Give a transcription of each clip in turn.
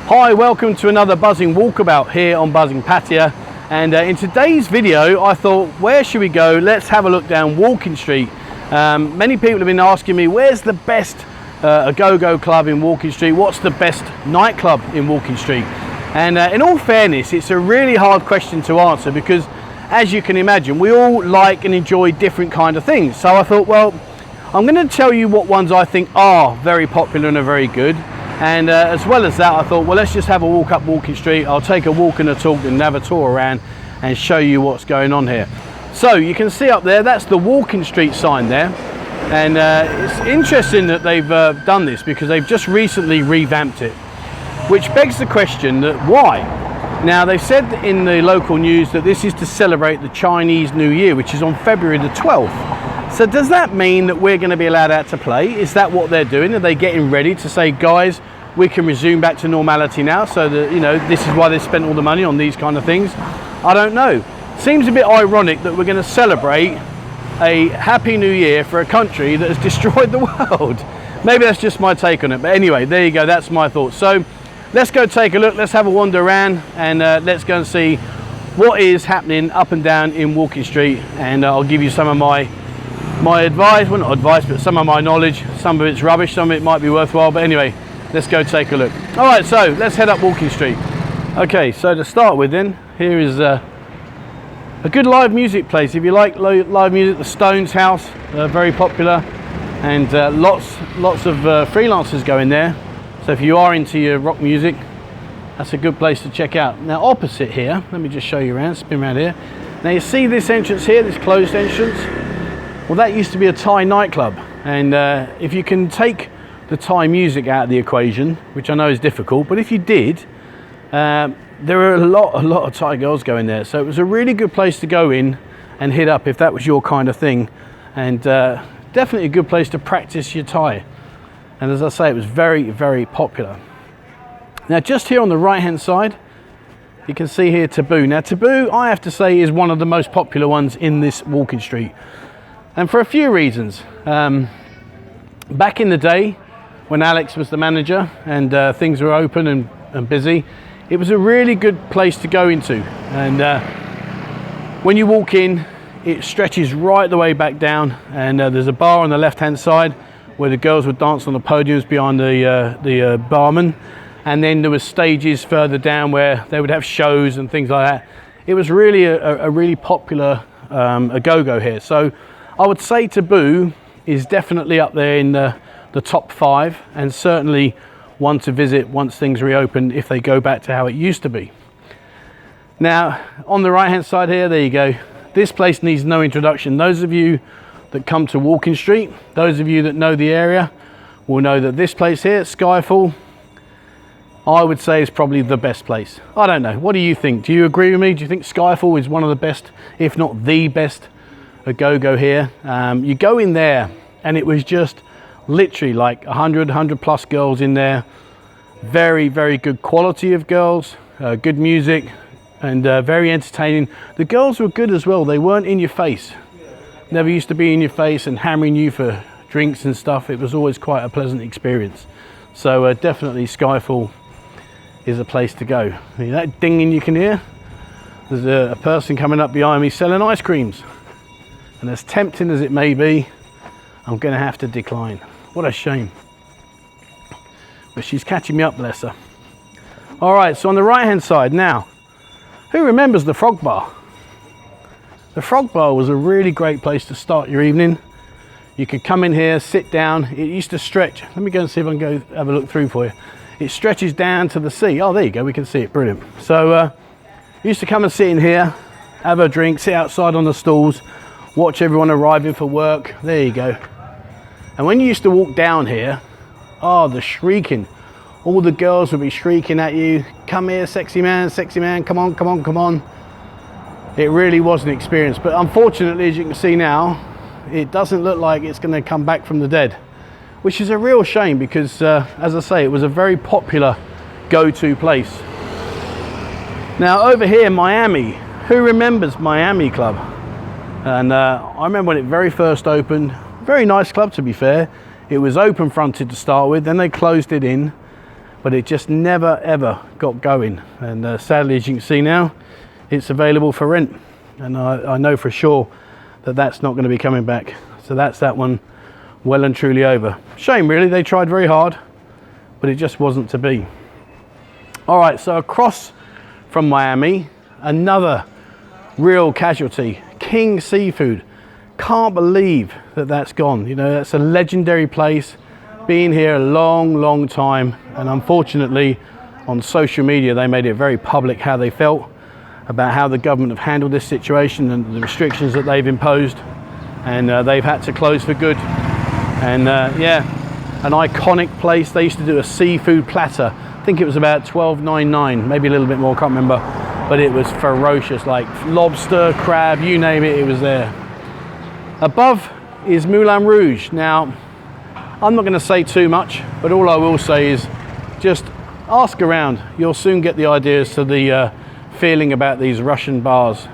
Hi, welcome to another buzzing walkabout here on Buzzing Pattaya. And in today's video, I thought, where should we go? Let's have a look down Walking Street. Many people have been asking me, where's the best AGOGO club in Walking Street? What's the best nightclub in Walking Street? And in all fairness, it's a really hard question to answer because, as you can imagine, we all like and enjoy different kind of things. So I thought, well, I'm going to tell you what ones I think are very popular and are very good. And as well as that, I thought, well, let's just have a walk up Walking Street. I'll take a walk and a talk and have a tour around and show you what's going on here. So you can see up there, that's the Walking Street sign there. And it's interesting that they've done this because they've just recently revamped it, which begs the question that why? Now, they've said in the local news that this is to celebrate the Chinese New Year, which is on February the 12th. So does that mean that we're going to be allowed out to play? Is that what they're doing? Are they getting ready to say, guys, we can resume back to normality now, so that, you know, this is why they spent all the money on these kind of things? I don't know. Seems a bit ironic that we're going to celebrate a Happy New Year for a country that has destroyed the world. Maybe that's just my take on it. But anyway, there you go. That's my thoughts. So let's go take a look. Let's have a wander around and let's go and see what is happening up and down in Walking Street. And I'll give you some of my advice, well, not advice, but some of my knowledge. Some of it's rubbish, some of it might be worthwhile, but anyway, let's go take a look. All right, so let's head up Walking Street. Okay, so to start with then, here is a good live music place. If you like live music, the Stones House, very popular, and lots of freelancers go in there. So if you are into your rock music, that's a good place to check out. Now opposite here, let me just show you around, spin around here. Now you see this entrance here, this closed entrance? Well, that used to be a Thai nightclub, and if you can take the Thai music out of the equation, which I know is difficult, but if you did, there are a lot of Thai girls going there. So it was a really good place to go in and hit up if that was your kind of thing, and definitely a good place to practice your Thai. And as I say, it was very, very popular. Now just here on the right hand side, you can see here Taboo. Now Taboo, I have to say, is one of the most popular ones in this Walking Street. And for a few reasons. Back in the day, when Alex was the manager and things were open and busy, it was a really good place to go into. And when you walk in, it stretches right the way back down, and there's a bar on the left-hand side where the girls would dance on the podiums behind the barman. And then there was stages further down where they would have shows and things like that. It was really a really popular AGOGO here. So I would say Taboo is definitely up there in the top 5, and certainly one to visit once things reopen if they go back to how it used to be. Now on the right hand side here, there you go. This place needs no introduction. Those of you that come to Walking Street, those of you that know the area will know that this place here, Skyfall, I would say is probably the best place. I don't know, what do you think? Do you agree with me? Do you think Skyfall is one of the best, if not the best AGOGO here? You go in there and it was just literally like 100 plus girls in there. Very, very good quality of girls, good music, and very entertaining. The girls were good as well. They weren't in your face. Never used to be in your face and hammering you for drinks and stuff. It was always quite a pleasant experience. So definitely Skyfall is a place to go. That dinging you can hear? There's a person coming up behind me selling ice creams. And as tempting as it may be, I'm going to have to decline. What a shame. But she's catching me up, bless her. All right, so on the right hand side now, who remembers the Frog Bar? The Frog Bar was a really great place to start your evening. You could come in here, sit down. It used to stretch. Let me go and see if I can go have a look through for you. It stretches down to the sea. Oh, there you go, we can see it, brilliant. So used to come and sit in here, have a drink, sit outside on the stools, watch everyone arriving for work. There you go. And when you used to walk down here, oh, the shrieking. All the girls would be shrieking at you, come here, sexy man, come on, come on, come on. It really was an experience. But unfortunately, as you can see now, it doesn't look like it's going to come back from the dead, which is a real shame because, as I say, it was a very popular go-to place. Now over here, Miami. Who remembers Miami Club? And I remember when it very first opened. Very nice club, to be fair. It was open fronted to start with, then they closed it in, but it just never ever got going. And sadly, as you can see now, it's available for rent, and I know for sure that that's not going to be coming back. So that's that one well and truly over. Shame really, they tried very hard, but it just wasn't to be. All right, so across from Miami, another real casualty, King Seafood. Can't believe that that's gone. You know, that's a legendary place, been here a long time, and unfortunately on social media they made it very public how they felt about how the government have handled this situation and the restrictions that they've imposed, and they've had to close for good. And yeah, an iconic place. They used to do a seafood platter, I think it was about $12.99, maybe a little bit more, can't remember, but it was ferocious, like lobster, crab, you name it, it was there. Above is Moulin Rouge. Now, I'm not going to say too much, but all I will say is just ask around. You'll soon get the idea as to the feeling about these Russian bars.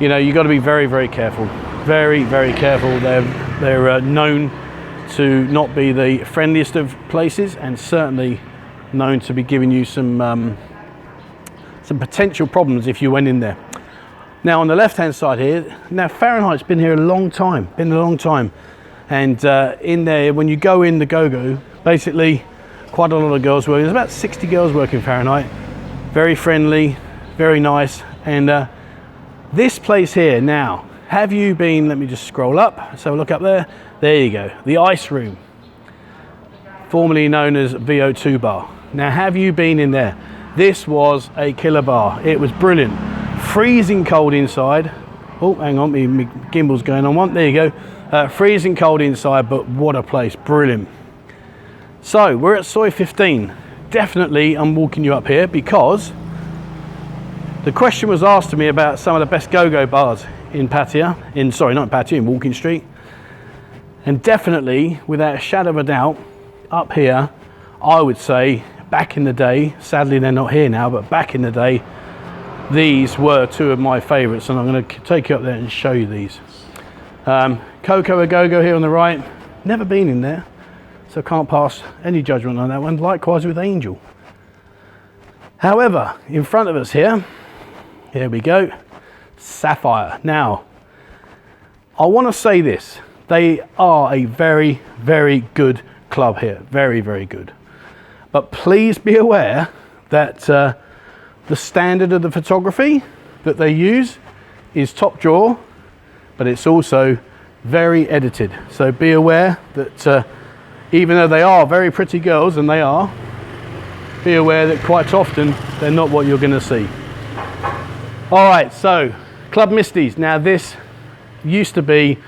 You know, you've got to be very careful, very careful. They're known to not be the friendliest of places, and certainly known to be giving you some potential problems if you went in there. Now on the left hand side here, now Fahrenheit's been here a long time, and in there, when you go in the Go-Go, basically quite a lot of girls working. There's about 60 girls working Fahrenheit, very friendly, very nice. And this place here, now, have you been, let me just scroll up, let's have a look up there. There you go, the Ice Room, formerly known as VO2 Bar. Now, have you been in there? This was a killer bar. It was brilliant. Freezing cold inside. Oh, hang on, my gimbal's going on one. There you go. Freezing cold inside, but what a place. Brilliant. So, we're at Soi 15. Definitely, I'm walking you up here because the question was asked to me about some of the best go-go bars in Pattaya. In Walking Street. And definitely, without a shadow of a doubt, up here, I would say, back in the day, sadly they're not here now, but back in the day, these were two of my favorites, and I'm going to take you up there and show you these. Coco A Go-Go here on the right, never been in there, so can't pass any judgment on that one. Likewise with Angel. However, in front of us here we go, Sapphire. Now, I want to say this, they are a very good club here, very good. But please be aware that the standard of the photography that they use is top drawer, but it's also very edited. So be aware that even though they are very pretty girls, and they are, be aware that quite often they're not what you're going to see. All right, so Club MISTYS. Now this used to be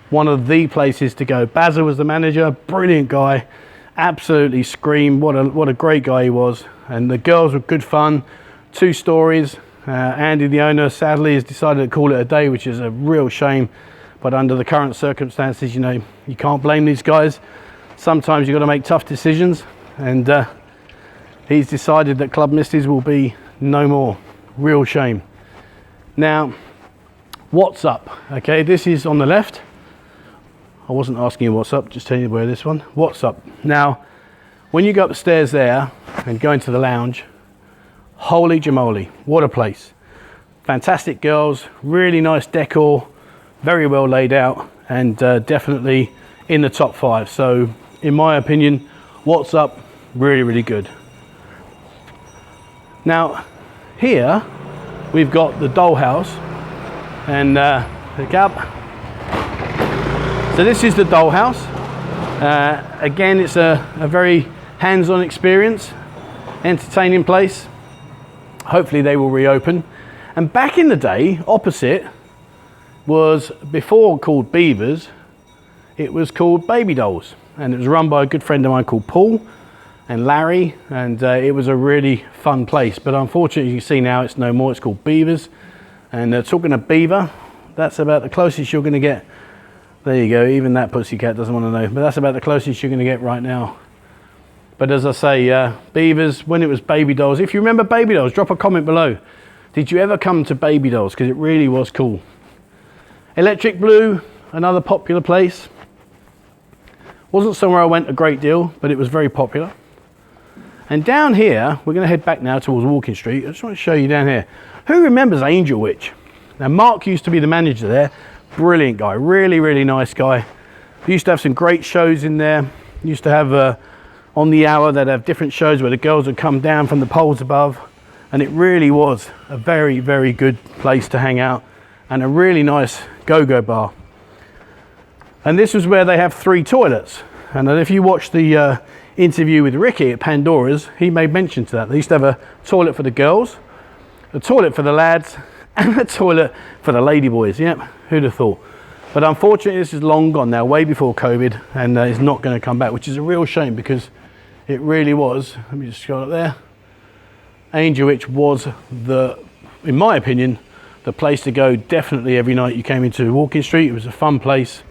one of the places to go. BAZZA was the manager, brilliant guy. Absolutely scream, what a great guy he was. And the girls were good fun. 2 stories. Andy, the owner, sadly has decided to call it a day, which is a real shame, but under the current circumstances, you know, you can't blame these guys. Sometimes you've got to make tough decisions, and he's decided that Club MISTYS will be no more. Real shame. Now, what's up? Okay, this is on the left. I wasn't asking you what's up, just telling you where this one. What's up? Now, when you go up the stairs there and go into the lounge, holy jamoly, what a place. Fantastic girls, really nice decor, very well laid out, and definitely in the top 5. So, in my opinion, what's up? Really good. Now, here we've got the dollhouse, and look up. So this is the dollhouse. Again, it's a very hands-on experience, entertaining place. Hopefully they will reopen. And back in the day, opposite was, before called Beavers, it was called BABYDOLLS, and it was run by a good friend of mine called Paul and Larry, and it was a really fun place. But unfortunately, you can see now it's no more. It's called Beavers. And talking of beaver, that's about the closest you're going to get. There you go, even that pussycat doesn't want to know, but that's about the closest you're going to get right now. But as I say, Beavers, when it was BABYDOLLS, if you remember BABYDOLLS, drop a comment below. Did you ever come to BABYDOLLS? Because it really was cool. Electric Blue, another popular place. Wasn't somewhere I went a great deal, but it was very popular. And down here, we're going to head back now towards Walking Street. I just want to show you down here. Who remembers ANGELWITCH? Now, Mark used to be the manager there. Brilliant guy, really, really nice guy. He used to have some great shows in there. He used to have, on the hour, they'd have different shows where the girls would come down from the poles above. And it really was a very, very good place to hang out and a really nice go-go bar. And this was where they have 3 toilets. And if you watch the interview with Ricky at Pandora's, he made mention to that. They used to have a toilet for the girls, a toilet for the lads, and a toilet for the lady boys. Yep, who'd have thought? But unfortunately, this is long gone now, way before COVID, and it's not going to come back, which is a real shame because it really was. Let me just go up there. ANGELWITCH was in my opinion, the place to go definitely every night you came into Walking Street. It was a fun place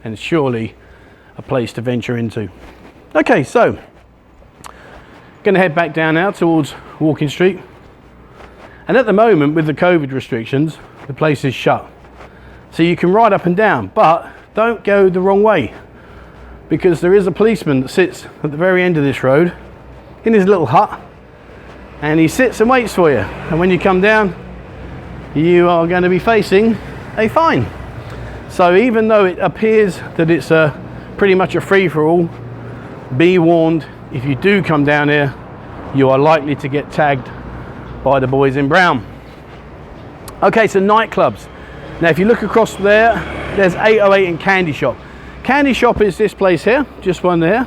and surely a place to venture into. Okay, so going to head back down now towards Walking Street. And at the moment with the COVID restrictions, the place is shut. So you can ride up and down, but don't go the wrong way because there is a policeman that sits at the very end of this road in his little hut and he sits and waits for you. And when you come down, you are going to be facing a fine. So even though it appears that it's pretty much a free-for-all, be warned, if you do come down here, you are likely to get tagged by the boys in brown. Okay, so nightclubs. Now if you look across there, there's 808 and CANDYSHOP. CANDYSHOP is this place here, just one there.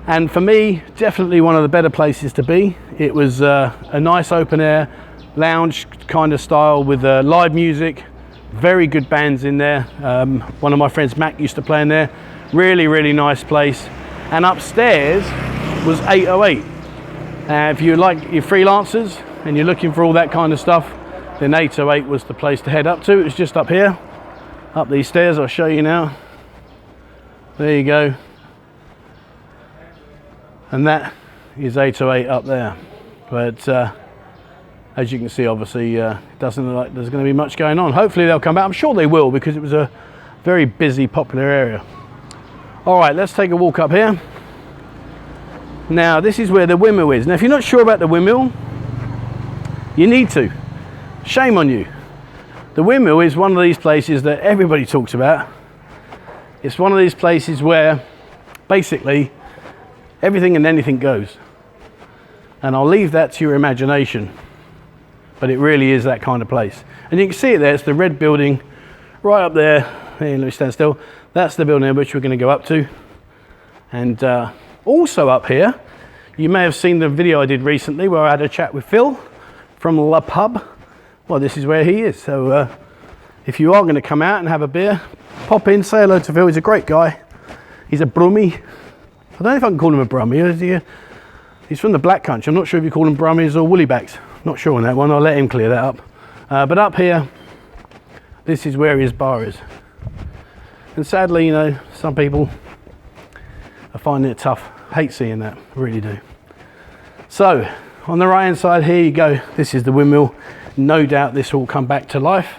And for me, definitely one of the better places to be. It was a nice open air lounge kind of style with live music, very good bands in there. One of my friends, Mac, used to play in there. Really, really nice place. And upstairs was 808. If you like your freelancers and you're looking for all that kind of stuff, then 808 was the place to head up to. It was just up here, up these stairs. I'll show you now. There you go. And that is 808 up there. But as you can see, obviously, it doesn't look like there's going to be much going on. Hopefully they'll come back. I'm sure they will because it was a very busy, popular area. All right, let's take a walk up here. Now, this is where the windmill is. Now, if you're not sure about the windmill, you need to. Shame on you. The windmill is one of these places that everybody talks about. It's one of these places where basically everything and anything goes. And I'll leave that to your imagination. But it really is that kind of place. And you can see it there. It's the red building right up there. Hey, let me stand still. That's the building which we're going to go up to. And also up here, you may have seen the video I did recently where I had a chat with Phil from La Pub. Well, this is where he is. So if you are going to come out and have a beer, pop in, say hello to Phil. He's a great guy. He's a Brummie. I don't know if I can call him a Brummie. He's from the Black Country. I'm not sure if you call them Brummies or Woolliebacks. Not sure on that one. I'll let him clear that up. But up here, this is where his bar is. And sadly, you know, some people are finding it tough. Hate seeing that, really do. So, on the right hand side, here you go. This is the windmill. No doubt this will come back to life.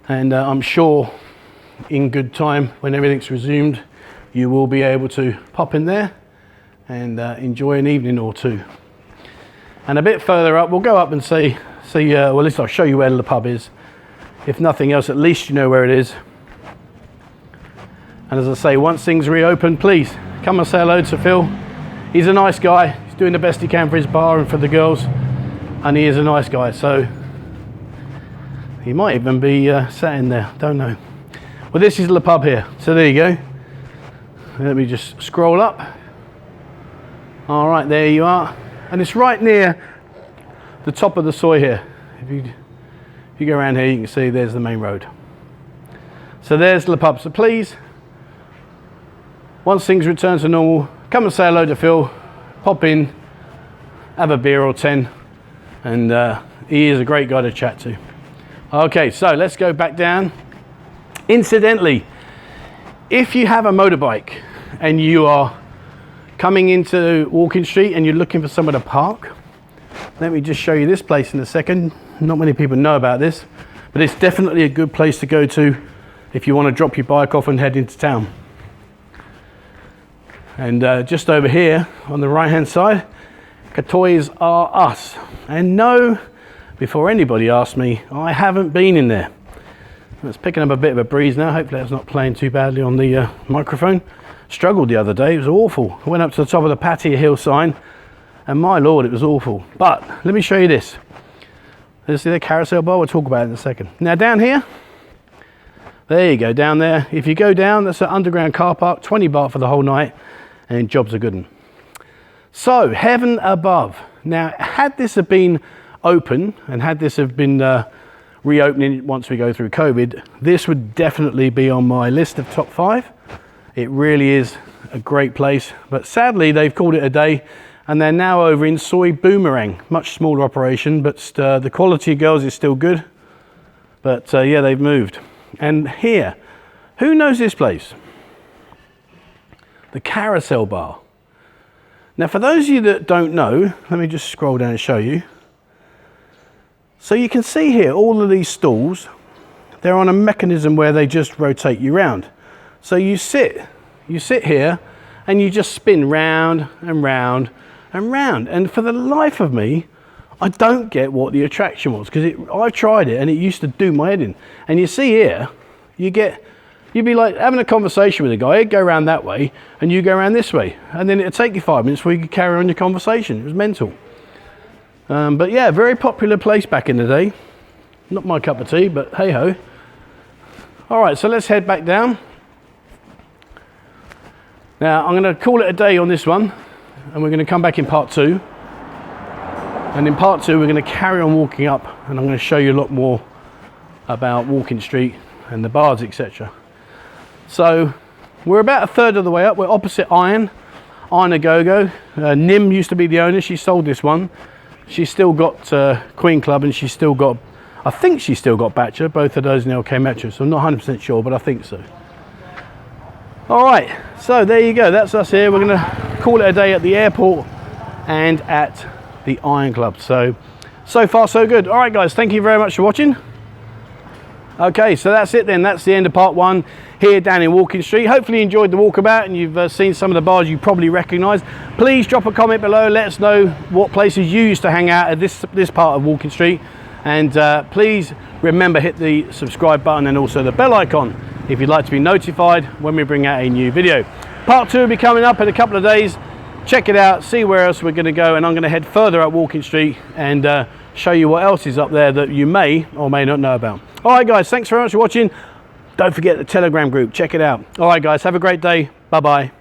And I'm sure in good time, when everything's resumed, you will be able to pop in there and enjoy an evening or two. And a bit further up, we'll go up and see well, at least I'll show you where the pub is. If nothing else, at least you know where it is. And as I say, once things reopen, please come and say hello to Phil. He's a nice guy. He's doing the best he can for his bar and for the girls. And he is a nice guy, so he might even be sat in there, don't know. Well, this is the pub here, so there you go. Let me just scroll up. All right, there you are. And it's right near the top of the soy here. If you go around here, you can see there's the main road. So there's the pub. So please, once things return to normal, come and say hello to Phil, pop in, have a beer or 10, and he is a great guy to chat to. Okay, so let's go back down. Incidentally, if you have a motorbike and you are coming into Walking Street and you're looking for somewhere to park, let me just show you this place in a second. Not many people know about this, but it's definitely a good place to go to if you want to drop your bike off and head into town. And just over here on the right hand side, Toys R Us. And no, before anybody asks me, I haven't been in there. It's picking up a bit of a breeze now. Hopefully that's not playing too badly on the microphone. Struggled the other day, it was awful. I went up to the top of the Pattaya Hill sign and my lord, it was awful. But let me show you this. This is the carousel bar, we'll talk about it in a second. Now down here, there you go, down there. If you go down, that's an underground car park, 20 baht for the whole night, and jobs are good 'un. So, heaven above. Now, had this have been open, and had this have been reopening once we go through COVID, this would definitely be on my list of top 5. It really is a great place, but sadly they've called it a day, and they're now over in Soy Boomerang, much smaller operation, but the quality of girls is still good. But yeah, they've moved. And here, who knows this place? The Carousel Bar. Now for those of you that don't know, let me just scroll down and show you. So you can see here all of these stalls, they're on a mechanism where they just rotate you round. So you sit here and you just spin round and round and round. And for the life of me, I don't get what the attraction was, because I've tried it and it used to do my head in. And you see here, you'd be like having a conversation with a guy, he'd go around that way and you go around this way. And then it'd take you 5 minutes before you could carry on your conversation. It was mental. But yeah, very popular place back in the day. Not my cup of tea, but hey ho. All right, so let's head back down. Now I'm going to call it a day on this one, and we're going to come back in part 2. And in part 2, we're going to carry on walking up, and I'm going to show you a lot more about Walking Street and the bars, etc. So we're about a third of the way up. We're opposite Iron AGOGO. Nim used to be the owner. She sold this one. She's still got Queen Club, and she's still got, I think she's still got Batcher. Both of those now came Metro, so I'm not 100% sure, but I think so. All right, so there you go. That's us here. We're going to call it a day at the airport and at the Iron Club. So far so good. All right guys, thank you very much for watching. Okay, so that's it then. That's the end of part 1 here down in Walking Street. Hopefully you enjoyed the walkabout and you've seen some of the bars you probably recognise. Please drop a comment below. Let us know what places you used to hang out at this part of Walking Street. And please remember, hit the subscribe button and also the bell icon if you'd like to be notified when we bring out a new video. Part 2 will be coming up in a couple of days. Check it out, see where else we're going to go, and I'm going to head further up Walking Street and show you what else is up there that you may or may not know about. All right guys, thanks very much for watching. Don't forget the Telegram group, check it out. All right guys, have a great day. Bye bye.